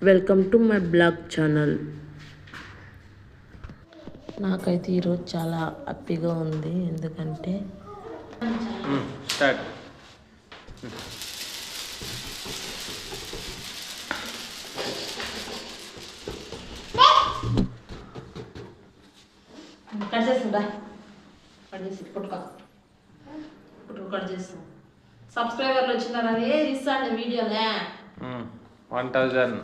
Welcome to my blog channel. నాకైతే ఈరోజు చాలా హ్యాపీగా ఉంది. ఎందుకంటే స్టార్ట్ కట్ చేస్తుందా? కట్ చేసి పుట్టుక కట్ చేస్తాం. సబ్స్క్రైబర్లు వచ్చినారని ఇస్తాండి వీడియోనే 1000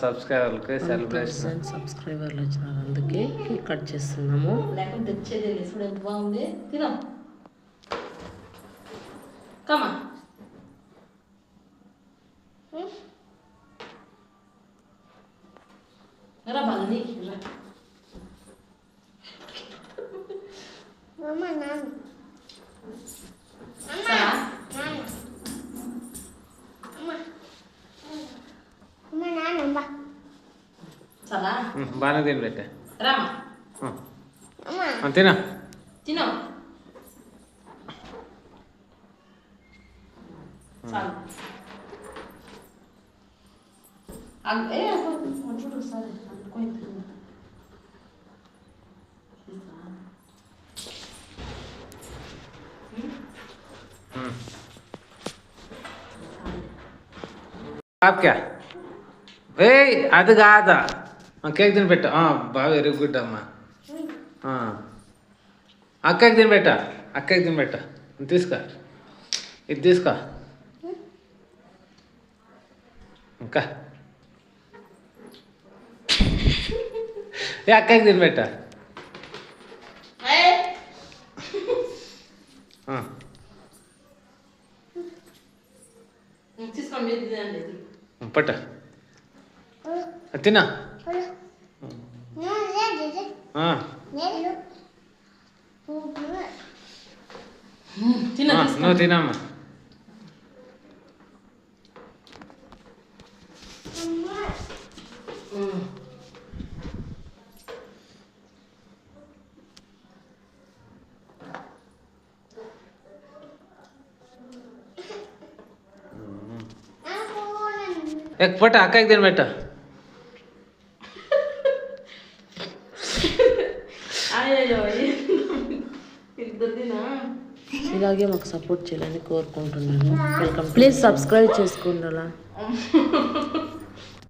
సబ్స్క్రైబర్లకి సెలబ్రేషన్. సబ్స్క్రైబర్లు వచ్చినారు, అందుకే కేక్ కట్ చేస్తున్నాము. లేకపోతే తెచ్చేది చూడు ఎంత బాగుంది. తినా కమా రా బాలని రా. చాలా బాగా తిని పెట్టా రామా తినా తినో చాలు. చూడు సరే అనుకోయింది. క్యా అది కాదా కేక్ తిని పెట్టా. బాగా వెరీ గుడ్ అమ్మా. అక్కకి తిని పెట్టా, అక్కకి తిని పెట్టా. తీసుకో, ఇది తీసుకో. ఇంకా అక్కకి తిని పెట్టా. పట్ట తినా. నువ్వు తినమ్మా. పట్ట అక్కకి తిని పెట్ట. ఇలాగే మాకు సపోర్ట్ చేయాలని కోరుకుంటున్నాను. వెల్కమ్. ప్లీజ్ సబ్స్క్రైబ్ చేసుకోండి. అలా